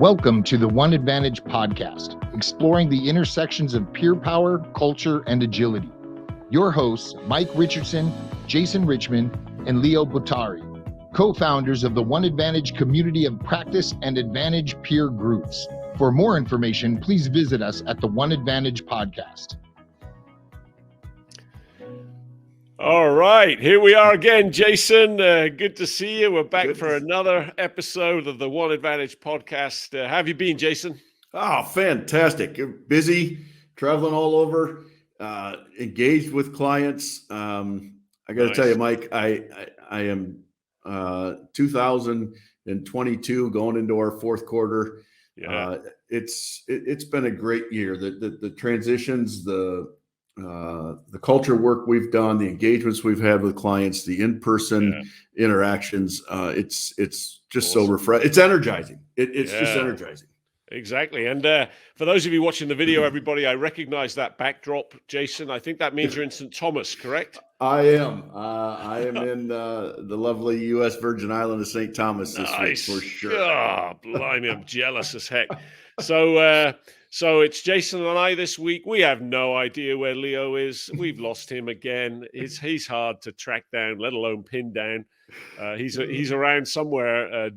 Welcome to the One Advantage podcast, exploring the intersections of peer power, culture, and agility. Your hosts, Mike Richardson, Jason Richmond, and Leo Bottari, co-founders of the One Advantage community of practice and advantage peer groups. For more information, please visit us at the One Advantage podcast. All right, here we are again, Jason. Good to see you. We're back for another episode of the One Advantage podcast. How have you been, Jason? Oh, fantastic. Busy, traveling all over, engaged with clients. I got to tell you, Mike, I am 2022 going into our fourth quarter. Yeah. It's been a great year. The transitions, the culture work we've done, the engagements we've had with clients, the in-person interactions. It's just awesome. So refreshing. It's energizing. It's just energizing. Exactly. And for those of you watching the video, everybody, I recognize that backdrop, Jason. I think that means you're in St. Thomas, correct? I am. I am in the lovely U.S. Virgin Island of St. Thomas this week, for sure. Oh, blimey, I'm jealous as heck. So it's Jason and I this week. We have no idea where Leo is. We've lost him again. He's hard to track down, let alone pin down. He's around somewhere,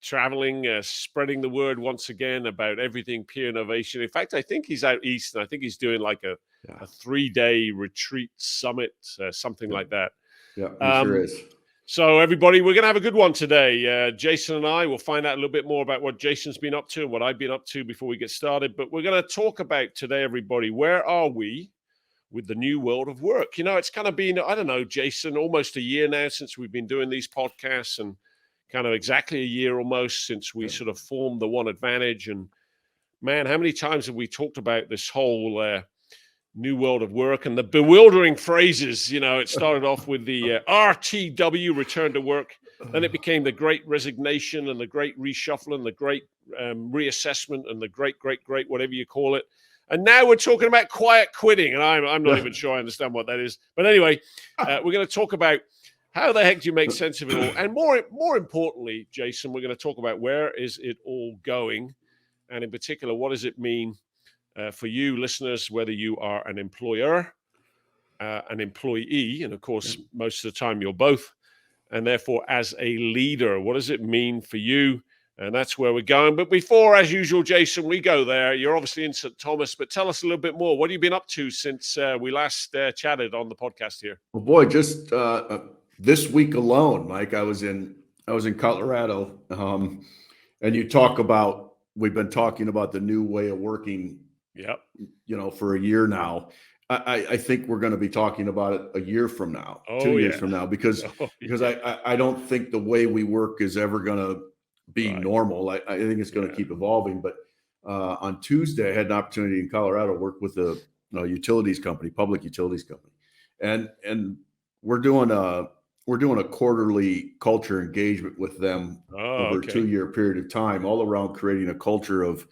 traveling, spreading the word once again about everything peer innovation. In fact, I think he's out east, and I think he's doing like a 3-day retreat summit, something like that. Yeah, he sure is. So everybody, we're going to have a good one today. Jason and I will find out a little bit more about what Jason's been up to and what I've been up to before we get started. But we're going to talk about today, everybody, where are we with the new world of work? You know, it's kind of been, I don't know, Jason, almost a year now since we've been doing these podcasts, and kind of exactly a year almost since we sort of formed the One Advantage. And man, how many times have we talked about this whole new world of work and the bewildering phrases? You know, it started off with the RTW, return to work. Then it became the Great Resignation and the Great Reshuffle and the Great Reassessment and the Great, whatever you call it. And now we're talking about quiet quitting. And I'm not even sure I understand what that is. But anyway, we're going to talk about how the heck do you make sense of it all? And more importantly, Jason, we're going to talk about where is it all going? And in particular, what does it mean for you listeners, whether you are an employer, an employee, and of course, most of the time you're both, and therefore as a leader, what does it mean for you? And that's where we're going. But before, as usual, Jason, we go there. You're obviously in St. Thomas, but tell us a little bit more. What have you been up to since we last chatted on the podcast here? Well, boy, just this week alone, Mike, I was in Colorado, and we've been talking about the new way of working. Yep. You know, for a year now. I think we're going to be talking about it a year from now, 2 years from now, because I don't think the way we work is ever going to be normal. I think it's going to keep evolving. But on Tuesday, I had an opportunity in Colorado to work with a utilities company, public utilities company, and we're doing a quarterly culture engagement with them over a 2-year period of time, all around creating a culture of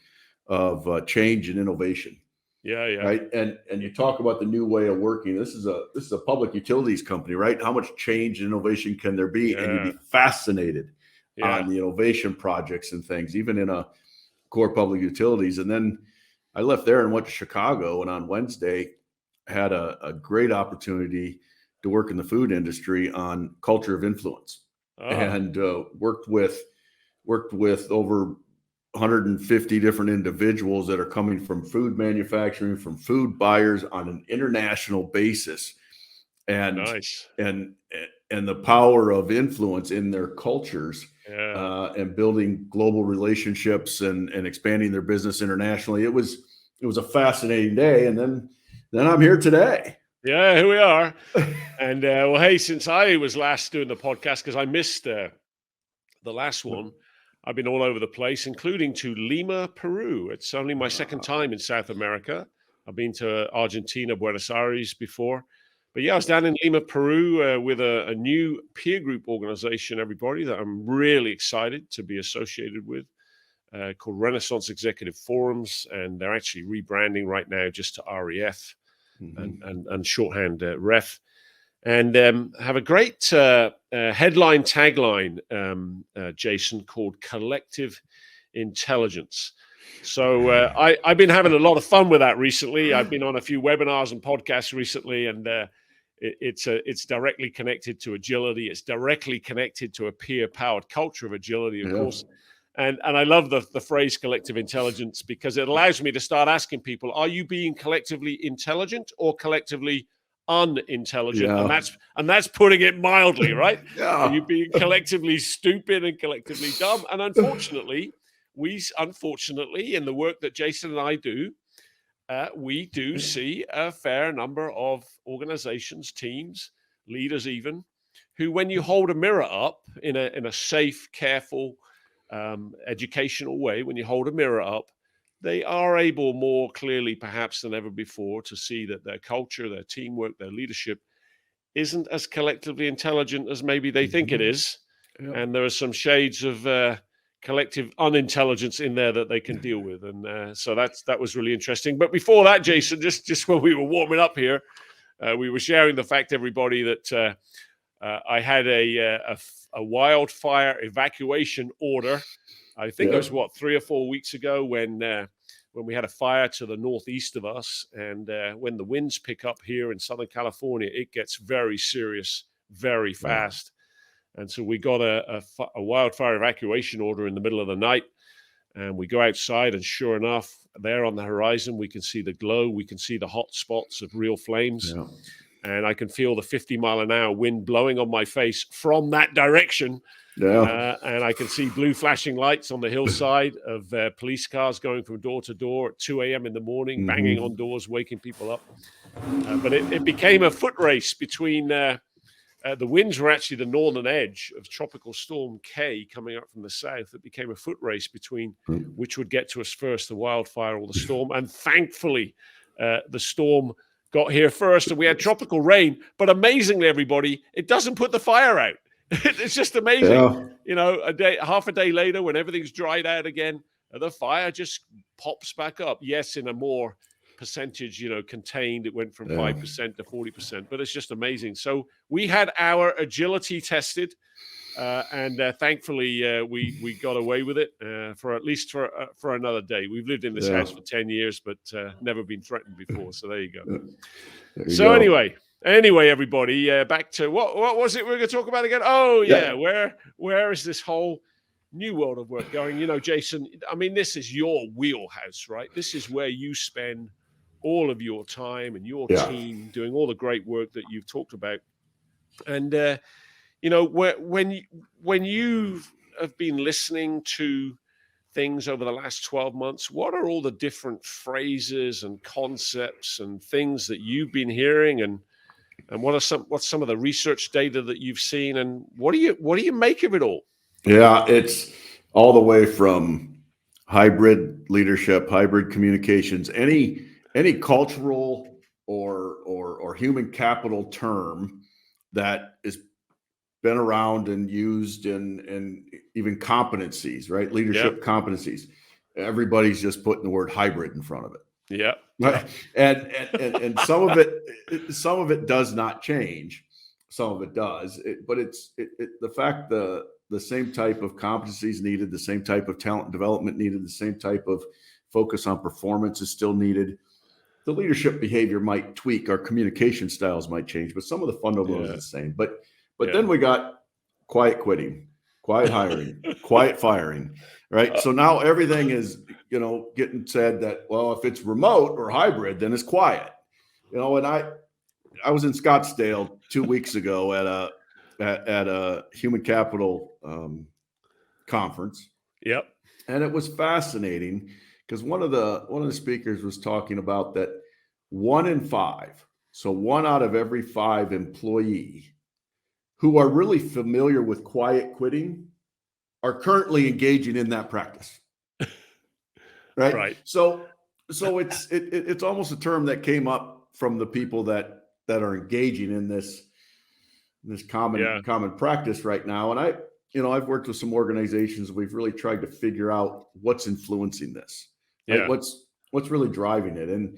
change and innovation. Yeah. Right. And you talk about the new way of working. This is a public utilities company, right? How much change and innovation can there be? And you'd be fascinated on the innovation projects and things, even in a core public utilities. And then I left there and went to Chicago, and on Wednesday had a great opportunity to work in the food industry on culture of influence, and worked with over 150 different individuals that are coming from food manufacturing, from food buyers on an international basis, and the power of influence in their cultures, and building global relationships and expanding their business internationally. It was a fascinating day, and then I'm here today. Yeah, here we are. And well, hey, since I was last doing the podcast, because I missed the last one, I've been all over the place, including to Lima, Peru. It's only my second time in South America. I've been to Argentina, Buenos Aires before. But yeah, I was down in Lima, Peru with a new peer group organization, everybody, that I'm really excited to be associated with, called Renaissance Executive Forums. And they're actually rebranding right now just to REF and shorthand REF. And have a great headline tagline, Jason, called Collective intelligence. So I've been having a lot of fun with that recently. I've been on a few webinars and podcasts recently, and it's directly connected to agility. It's directly connected to a peer-powered culture of agility, of course. And I love the phrase collective intelligence, because it allows me to start asking people, are you being collectively intelligent or collectively unintelligent? And that's putting it mildly, right? Are you being collectively stupid and collectively dumb? And unfortunately, in the work that Jason and I do, we do see a fair number of organizations, teams, leaders even, who, when you hold a mirror up in a safe, careful, educational way, when you hold a mirror up, they are able more clearly perhaps than ever before to see that their culture, their teamwork, their leadership isn't as collectively intelligent as maybe they think it is. And there are some shades of collective unintelligence in there that they can deal with. And so that was really interesting. But before that, Jason, just when we were warming up here, we were sharing the fact, everybody, that I had a wildfire evacuation order. I think it was 3 or 4 weeks ago when we had a fire to the northeast of us, and when the winds pick up here in Southern California, it gets very serious very fast. And so we got a wildfire evacuation order in the middle of the night, and we go outside, and sure enough, there on the horizon, we can see the glow, we can see the hot spots of real flames. And I can feel the 50-mile-an-hour wind blowing on my face from that direction. And I can see blue flashing lights on the hillside of police cars going from door to door at 2 a.m. in the morning, banging on doors, waking people up. But it became a foot race between the winds were actually the northern edge of Tropical Storm K coming up from the south. It became a foot race between which would get to us first, the wildfire or the storm. And thankfully, the storm got here first, and we had tropical rain. But amazingly, everybody, it doesn't put the fire out. It's just amazing. Half a day later, when everything's dried out again, the fire just pops back up. Yes, in a more percentage, contained. It went from 5% to 40%, but it's just amazing. So we had our agility tested, and thankfully we got away with it for at least for another day. We've lived in this house for 10 years, but never been threatened before. So there you go. Anyway, everybody, back to what was it we were going to talk about again? Oh yeah, where is this whole new world of work going? Jason, I mean, this is your wheelhouse, right? This is where you spend all of your time and your team doing all the great work that you've talked about. And when you have been listening to things over the last 12 months, what are all the different phrases and concepts and things that you've been hearing, and what's some of the research data that you've seen, and what do you make of it all? Yeah, it's all the way from hybrid leadership, hybrid communications, any cultural or human capital term that is been around and used in even competencies, right? Leadership competencies. Everybody's just putting the word hybrid in front of it. Yeah. Right. And some of it does not change. Some of it does. But it's the fact the same type of competencies needed, the same type of talent development needed, the same type of focus on performance is still needed. The leadership behavior might tweak, our communication styles might change, but some of the fundamentals are the same. But then we got quiet quitting, quiet hiring, quiet firing, right? So now everything is, getting said that, well, if it's remote or hybrid, then it's quiet. And I was in Scottsdale 2 weeks ago at a human capital conference. Yep. And it was fascinating because one of the speakers was talking about that 1 in 5, so 1 out of every 5 employee who are really familiar with quiet quitting are currently engaging in that practice. Right. So it's almost a term that came up from the people that are engaging in this common practice right now. And I've worked with some organizations. We've really tried to figure out what's influencing this. Right? What's really driving it. And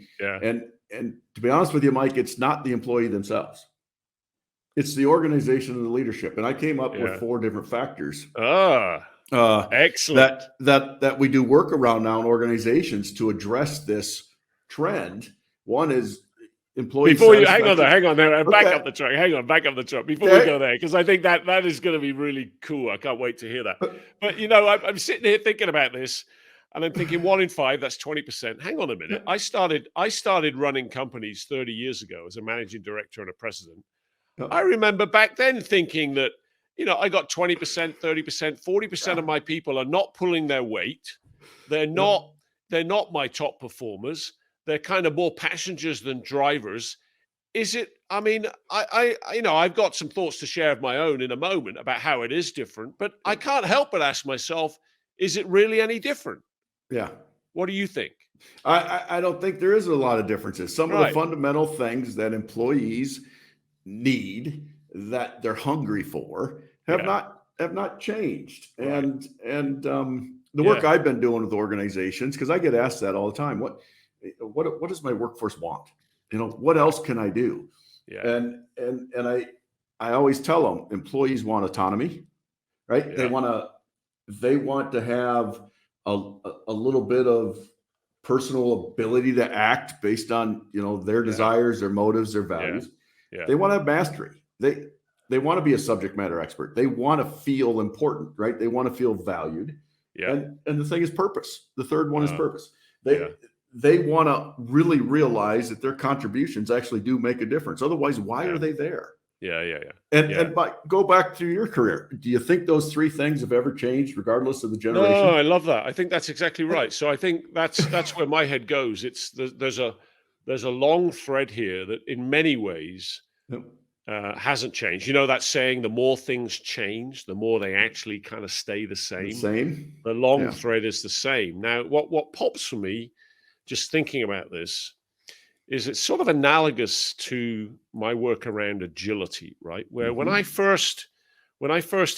to be honest with you, Mike, it's not the employee themselves. It's the organization and the leadership. And I came up with 4 different factors. Excellent. That we do work around now in organizations to address this trend. One is employee Before you satisfaction. hang on there, back Okay. up the truck. Hang on, back up the truck before Okay. we go there, because I think that is going to be really cool. I can't wait to hear that. But I'm sitting here thinking about this, and I'm thinking 1 in 5, that's 20%. Hang on a minute. I started running companies 30 years ago as a managing director and a president. I remember back then thinking that, I got 20%, 30%, 40% of my people are not pulling their weight. They're not my top performers. They're kind of more passengers than drivers. Is it? I mean, I've got some thoughts to share of my own in a moment about how it is different, but I can't help but ask myself, is it really any different? Yeah. What do you think? I don't think there is a lot of differences. Some of the fundamental things that employees need, that they're hungry for, have not changed. Right. And the work I've been doing with organizations, because I get asked that all the time, what does my workforce want? What else can I do? Yeah. And I always tell them, employees want autonomy, right? Yeah. They want to have a little bit of personal ability to act based on their desires, their motives, their values. Yeah. They want to have mastery. They want to be a subject matter expert. They want to feel important, right? They want to feel valued. Yeah. And the thing is purpose. The third one is purpose. They want to really realize that their contributions actually do make a difference. Otherwise, why are they there? Yeah. And go back to your career. Do you think those 3 things have ever changed, regardless of the generation? No, I love that. I think that's exactly right. So I think that's where my head goes. There's a long thread here that in many ways hasn't changed. That saying, the more things change, the more they actually kind of stay the same. The long thread is the same. Now, what pops for me, just thinking about this, is it's sort of analogous to my work around agility, right? Where when I first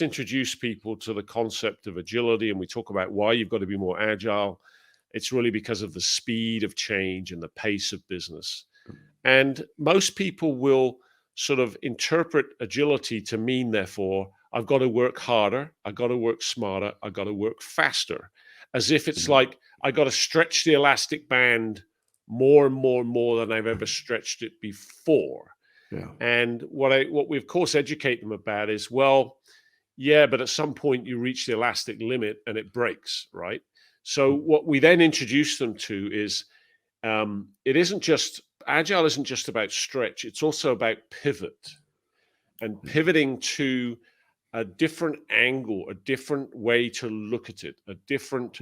introduce people to the concept of agility, and we talk about why you've got to be more agile, it's really because of the speed of change and the pace of business. And most people will sort of interpret agility to mean, therefore, I've got to work harder, I've got to work smarter, I've got to work faster, as if it's like I got to stretch the elastic band more and more and more than I've ever stretched it before. Yeah. And what we of course educate them about is, well, yeah, but at some point you reach the elastic limit and it breaks, right? So what we then introduce them to is agile isn't just about stretch, it's also about pivot, and pivoting to a different angle, a different way to look at it, a different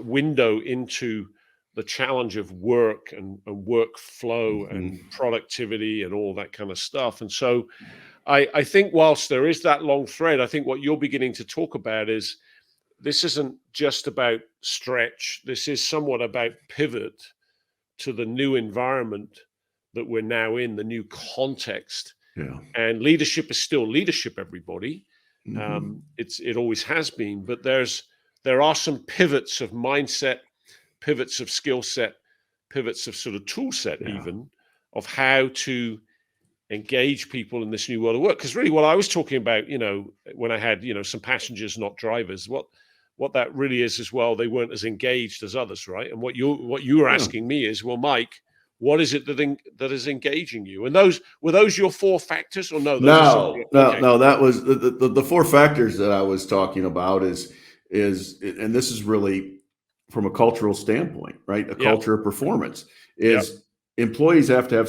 window into the challenge of work and workflow and productivity and all that kind of stuff. And so I think whilst there is that long thread, I think what you're beginning to talk about is this isn't just about stretch. This is somewhat about pivot to the new environment that we're now in, the new context. Yeah. And leadership is still leadership, everybody. It always has been, but there are some pivots of mindset, pivots of skill set, pivots of sort of tool set, even of how to engage people in this new world of work. Because really what I was talking about, when I had, some passengers, not drivers, what that really is as well, they weren't as engaged as others, right? And what you were asking me is, well, Mike, what is it that is engaging you? And were those your 4 factors, or no? No. That was the 4 factors that I was talking about is, and this is really from a cultural standpoint, right? A culture of performance is employees have to have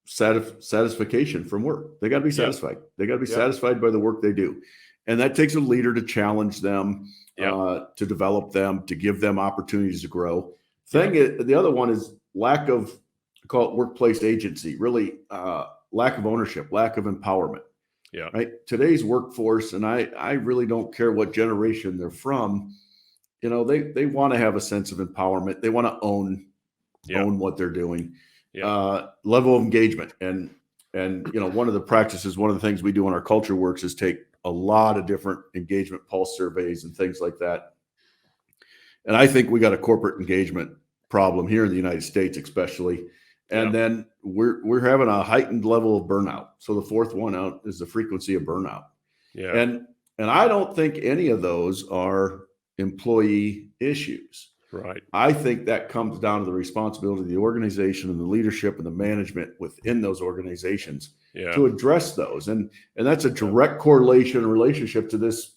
satisfaction from work. They got to be satisfied. They got to be satisfied by the work they do. And that takes a leader to challenge them, to develop them, to give them opportunities to grow. The other one is lack of, call it workplace agency, really lack of ownership, lack of empowerment. Yeah. Right. Today's workforce, and I really don't care what generation they're from, they want to have a sense of empowerment. They want to own what they're doing. Level of engagement. And one of the practices, one of the things we do in our culture works is take a lot of different engagement pulse surveys and things like that. And I think we got a corporate engagement problem here in the United States, especially. And then we're having a heightened level of burnout. So the 4th one out is the frequency of burnout. Yeah. And And I don't think any of those are employee issues. Right. I think that comes down to the responsibility of the organization and the leadership and the management within those organizations to address those. And that's a direct correlation and relationship to this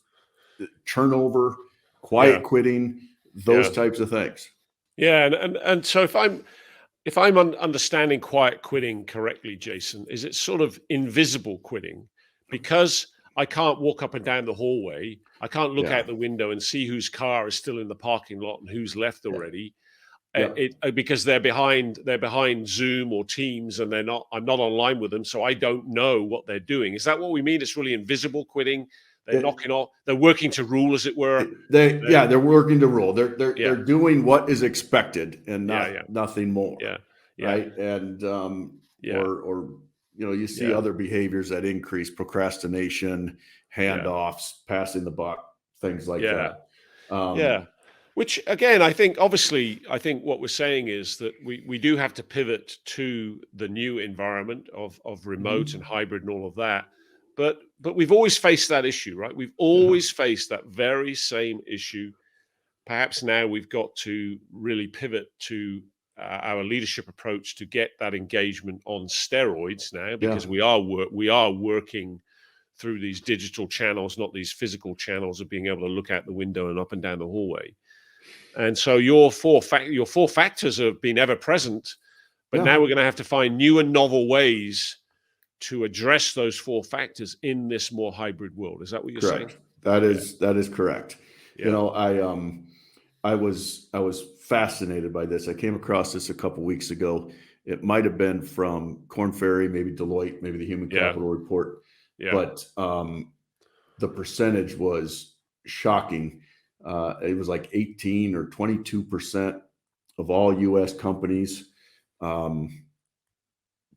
turnover, quiet quitting, those types of things. Yeah. And so if I'm understanding quiet quitting correctly, Jason, is it sort of invisible quitting? Because I can't walk up and down the hallway. I can't look out the window and see whose car is still in the parking lot and who's left already. Because they're behind Zoom or Teams, and I'm not online with them, so I don't know what they're doing. Is that what we mean? It's really invisible quitting. They're knocking off. They're working to rule, as it were. They're working to rule. They're doing what is expected and nothing more. Right. And or you see other behaviors that increase: procrastination, handoffs, passing the buck, things like that. Which again, I think what we're saying is that we do have to pivot to the new environment of remote and hybrid and all of that. But we've always faced that issue, right? We've always faced that very same issue. Perhaps now we've got to really pivot to our leadership approach to get that engagement on steroids now, because we are working through these digital channels, not these physical channels of being able to look out the window and up and down the hallway. And so your four factors have been ever present, but now we're going to have to find new and novel ways to address those four factors in this more hybrid world. Is that what you're saying? That is correct. I was fascinated by this. I came across this a couple weeks ago. It might have been from Korn Ferry, maybe Deloitte, maybe the Human Capital Report. But the percentage was shocking. It was like 18 or 22% of all U.S. companies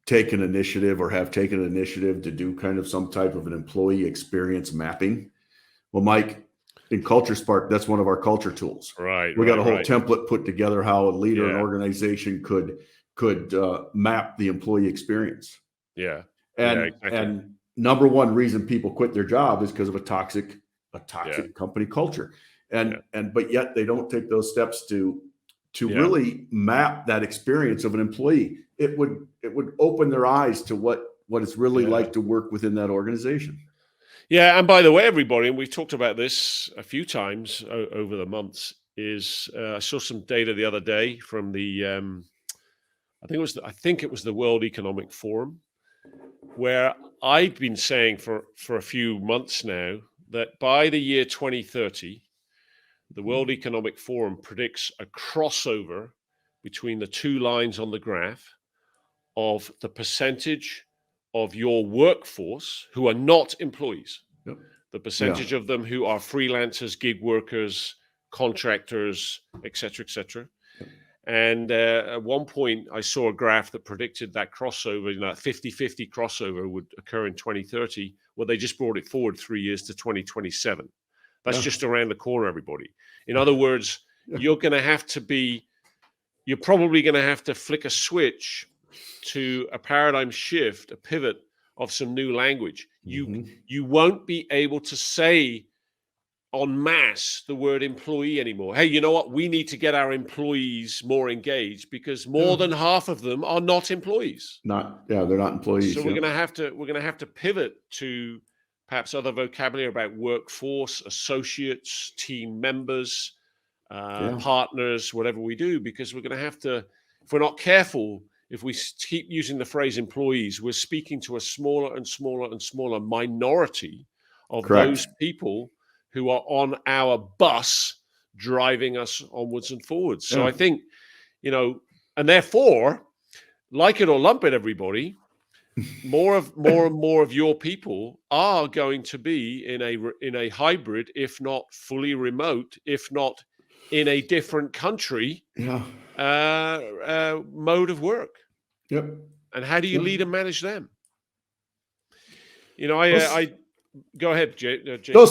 take an initiative or have taken an initiative to do kind of some type of an employee experience mapping. Well, Mike, in Culture Spark, that's one of our culture tools. Right. We got a whole template put together how a leader and organization could map the employee experience. And number one reason people quit their job is because of a toxic company culture. But yet they don't take those steps to really map that experience of an employee. It would open their eyes to what it's really like to work within that organization. Yeah, and by the way, everybody, and we've talked about this a few times over the months, is I saw some data the other day from the I think it was the World Economic Forum, where I've been saying for a few months now that by the year 2030, the World Economic Forum predicts a crossover between the two lines on the graph of the percentage of your workforce who are not employees, the percentage of them who are freelancers, gig workers, contractors, et cetera. And at one point, I saw a graph that predicted that crossover, 50-50 crossover would occur in 2030. Well, they just brought it forward 3 years to 2027. That's just around the corner, everybody. In other words, you're probably going to have to flick a switch to a paradigm shift, a pivot of some new language. You won't be able to say en masse the word employee anymore. Hey, you know what? We need to get our employees more engaged because more than half of them are not employees. They're not employees. So we're going to have to pivot to perhaps other vocabulary about workforce, associates, team members, partners, whatever we do, because we're going to have to, if we're not careful, if we keep using the phrase employees, we're speaking to a smaller and smaller and smaller minority of those people who are on our bus driving us onwards and forwards. So I think, and therefore, like it or lump it, everybody, more and more of your people are going to be in a hybrid, if not fully remote, if not in a different country, mode of work. And how do you lead and manage them? I go ahead, Jason. No,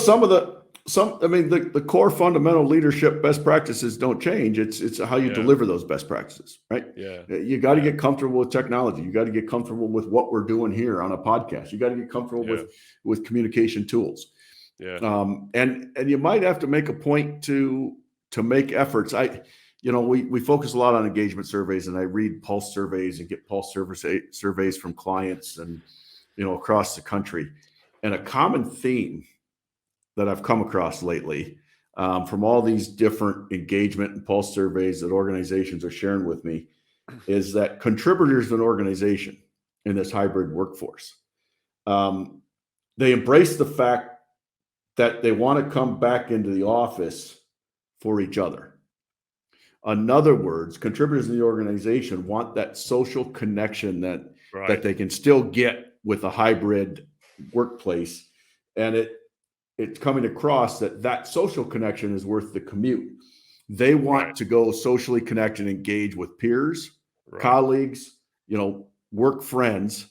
the core fundamental leadership best practices don't change. It's how you deliver those best practices, right? You got to get comfortable with technology. You got to get comfortable with what we're doing here on a podcast. You got to get comfortable with communication tools. Yeah. And you might have to make a point to make efforts. We focus a lot on engagement surveys, and I read pulse surveys and get pulse surveys from clients and, across the country. And a common theme that I've come across lately, from all these different engagement and pulse surveys that organizations are sharing with me, is that contributors in an organization in this hybrid workforce, they embrace the fact that they want to come back into the office for each other. In other words, contributors in the organization want that social connection that they can still get with a hybrid workplace. And it's coming across that social connection is worth the commute. They want to go socially connect and engage with peers, colleagues, work friends,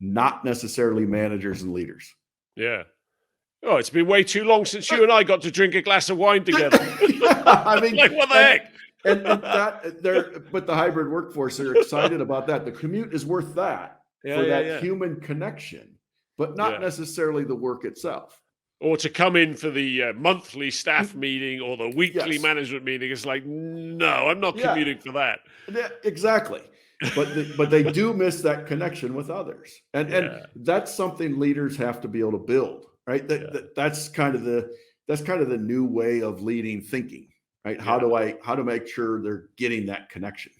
not necessarily managers and leaders. Yeah. Oh, it's been way too long since you and I got to drink a glass of wine together. I mean, like, what the heck? But the hybrid workforce, they're excited about that. The commute is worth that for that human connection, but not necessarily the work itself. Or to come in for the monthly staff meeting or the weekly management meeting. It's like, no, I'm not commuting for that. Yeah, exactly. But they do miss that connection with others. And that's something leaders have to be able to build, right? That's kind of the new way of leading thinking, right? How to make sure they're getting that connection.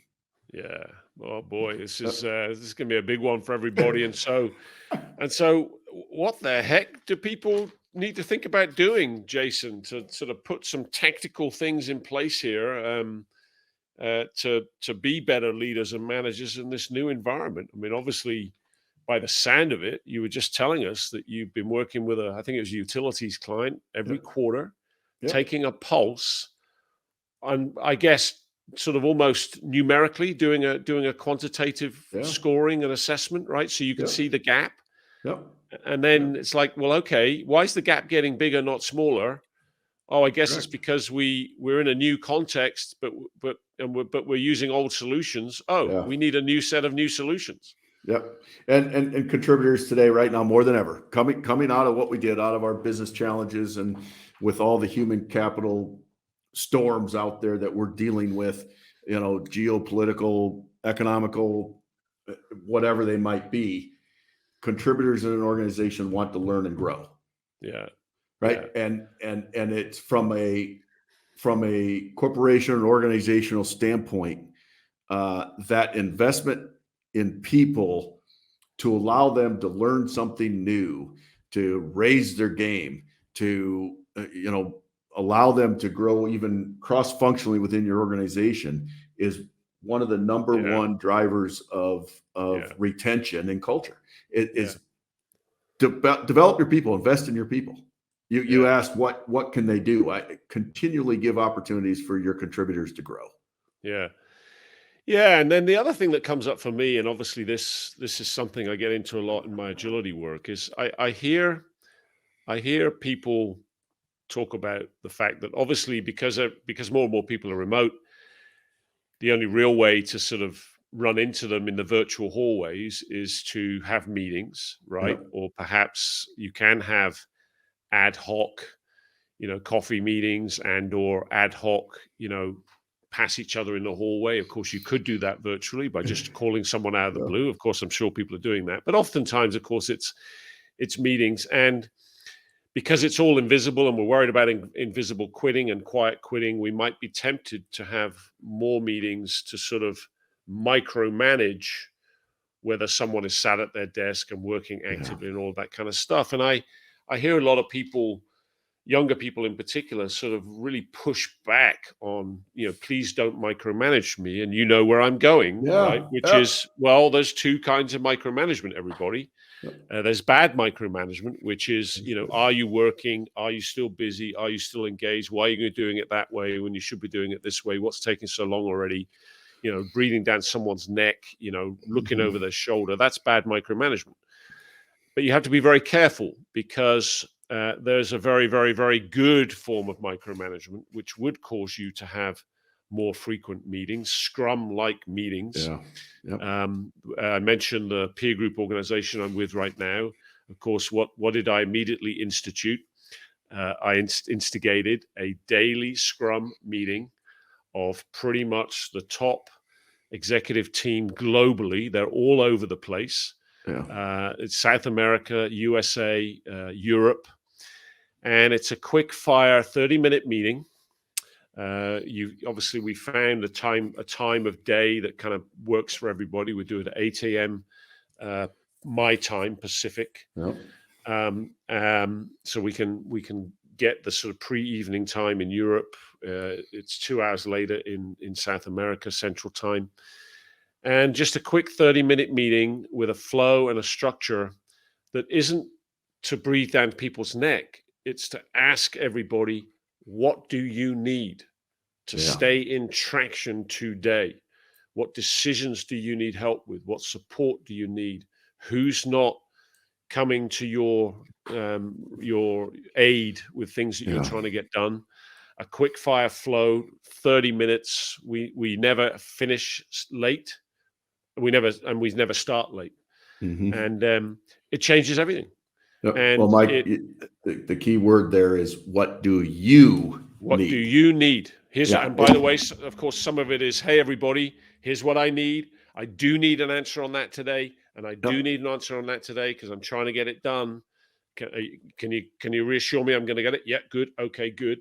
Yeah. Oh boy, this is going to be a big one for everybody. And so what the heck do people need to think about doing, Jason, to sort of put some tactical things in place here to be better leaders and managers in this new environment? I mean, obviously, by the sound of it, you were just telling us that you've been working with I think it was a utilities client every quarter, taking a pulse, and I guess sort of almost numerically doing a quantitative scoring and assessment, right? So you can see the gap. Yep. And then it's like, well, okay, why is the gap getting bigger, not smaller? Oh, I guess it's because we're in a new context, but we're using old solutions. We need a new set of new solutions. Yep. And contributors today, right now, more than ever, coming out of what we did, out of our business challenges, and with all the human capital storms out there that we're dealing with, geopolitical, economical, whatever they might be, contributors in an organization want to learn and grow. Yeah. Right. Yeah. And it's from a corporation or organizational standpoint, that investment in people to allow them to learn something new, to raise their game, to, allow them to grow even cross-functionally within your organization is one of the number one drivers of retention and culture. It is develop your people, invest in your people. You asked what can they do? I continually give opportunities for your contributors to grow. Yeah. Yeah. And then the other thing that comes up for me, and obviously this is something I get into a lot in my agility work, is I hear people talk about the fact that obviously because more and more people are remote, the only real way to sort of run into them in the virtual hallways is to have meetings, right? Yep. Or perhaps you can have ad hoc, coffee meetings or ad hoc, pass each other in the hallway. Of course, you could do that virtually by just calling someone out of the blue. Of course, I'm sure people are doing that. But oftentimes, of course, it's meetings. And because it's all invisible and we're worried about invisible quitting and quiet quitting, we might be tempted to have more meetings to sort of micromanage whether someone is sat at their desk and working actively and all that kind of stuff. And I hear a lot of people, younger people in particular, sort of really push back on, please don't micromanage me and you know where I'm going, right? Which is, well, there's two kinds of micromanagement, everybody. There's bad micromanagement, which is, are you working? Are you still busy? Are you still engaged? Why are you doing it that way when you should be doing it this way? What's taking so long already? Breathing down someone's neck, looking over their shoulder. That's bad micromanagement. But you have to be very careful because there's a very, very, very good form of micromanagement, which would cause you to have more frequent meetings, Scrum-like meetings. I mentioned the peer group organization I'm with right now. Of course, what did I immediately institute? I instigated a daily Scrum meeting of pretty much the top executive team globally. They're all over the place. It's South America, USA, Europe. And it's a quick fire 30-minute meeting. We found a time of day that kind of works for everybody. We do it at 8 a.m. My time, Pacific. Yep. So we can get the sort of pre-evening time in Europe. It's 2 hours later in South America, Central Time. And just a quick 30-minute meeting with a flow and a structure that isn't to breathe down people's neck. It's to ask everybody, what do you need to stay in traction today? What decisions do you need help with? What support do you need? Who's not coming to your aid with things that you're trying to get done? A quick fire flow, 30 minutes. We never finish late. We never start late. Mm-hmm. And it changes everything. And well, Mike, the key word there is what do you need? And by the way, of course, some of it is, hey, everybody, here's what I need. I do need an answer on that today. And I do need an answer on that today because I'm trying to get it done. Can you reassure me I'm going to get it? Yeah, good. Okay, good.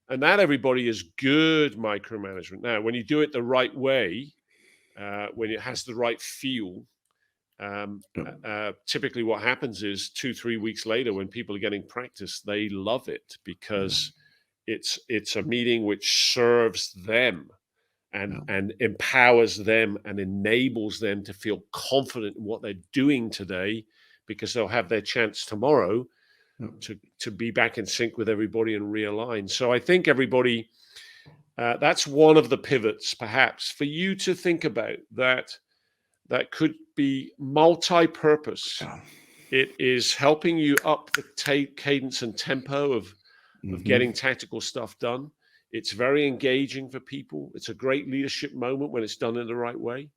And that, everybody, is good micromanagement. Now, when you do it the right way, when it has the right feel, typically what happens is 2-3 weeks later, when people are getting practice, they love it because it's a meeting which serves them and empowers them and enables them to feel confident in what they're doing today, because they'll have their chance tomorrow to be back in sync with everybody and realign. So I think everybody, that's one of the pivots perhaps for you to think about, that could be multi-purpose. It is helping you up the cadence and tempo of getting tactical stuff done. It's very engaging for people. It's a great leadership moment when it's done in the right way.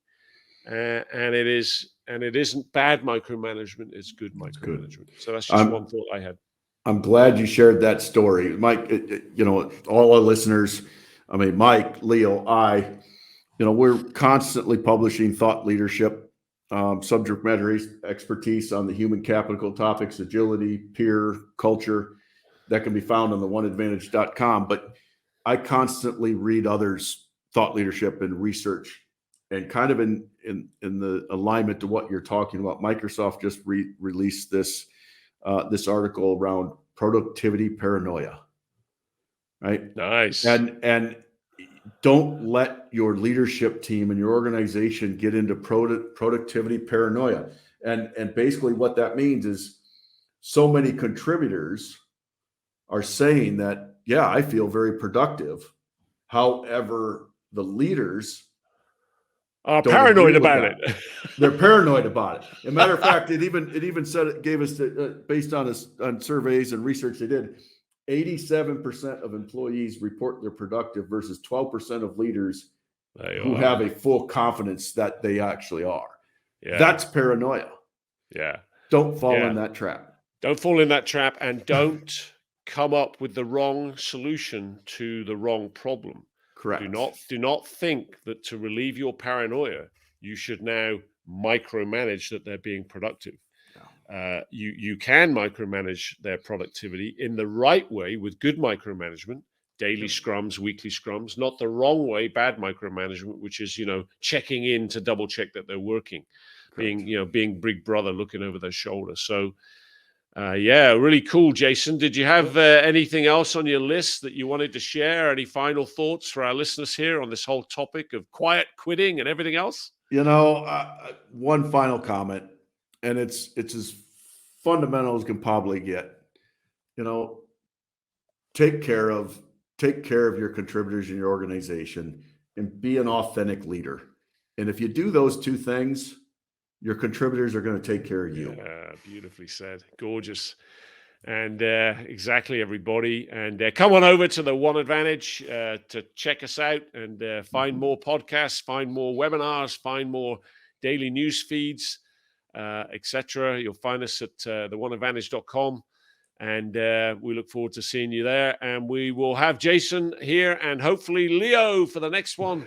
And it isn't bad micromanagement. It's good micromanagement. So that's just one thought I had. I'm glad you shared that story, Mike. All our listeners, Mike, Leo, we're constantly publishing thought leadership, subject matter expertise on the human capital topics, agility, peer, culture, that can be found on the oneadvantage.com. But I constantly read others' thought leadership and research, and kind of in the alignment to what you're talking about. Microsoft just released this article around productivity paranoia, right? Nice. And don't let your leadership team and your organization get into productivity paranoia. And basically what that means is so many contributors are saying that, yeah, I feel very productive. However, the leaders are paranoid about it. They're paranoid about it. As a matter of fact, it even said, it gave us based on surveys and research they did, 87% of employees report they're productive versus 12% of leaders who have a full confidence that they actually are. Yeah. That's paranoia. Yeah. Don't fall in that trap. Don't fall in that trap, and don't come up with the wrong solution to the wrong problem. Correct. Do not think that to relieve your paranoia, you should now micromanage that they're being productive. You can micromanage their productivity in the right way with good micromanagement, daily scrums, weekly scrums, not the wrong way, bad micromanagement, which is, checking in to double check that they're working, being big brother looking over their shoulder. So, really cool, Jason. Did you have anything else on your list that you wanted to share? Any final thoughts for our listeners here on this whole topic of quiet quitting and everything else? One final comment, and it's as fundamental as can probably get. Take care of your contributors in your organization and be an authentic leader. And if you do those two things, your contributors are going to take care of you. Yeah, beautifully said. Gorgeous. And exactly, everybody. And come on over to the One Advantage to check us out and find more podcasts, find more webinars, find more daily news feeds, etc. You'll find us at theoneadvantage.com. And we look forward to seeing you there. And we will have Jason here and hopefully Leo for the next one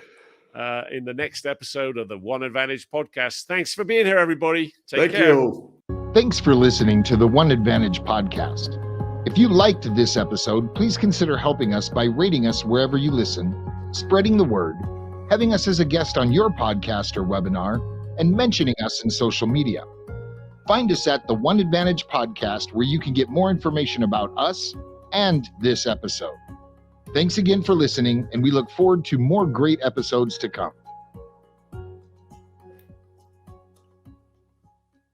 in the next episode of the One Advantage podcast. Thanks for being here, everybody. Take care. Thank you. Thanks for listening to the One Advantage podcast. If you liked this episode, please consider helping us by rating us wherever you listen, spreading the word, having us as a guest on your podcast or webinar, and mentioning us in social media. Find us at the One Advantage podcast, where you can get more information about us and this episode. Thanks again for listening, and we look forward to more great episodes to come.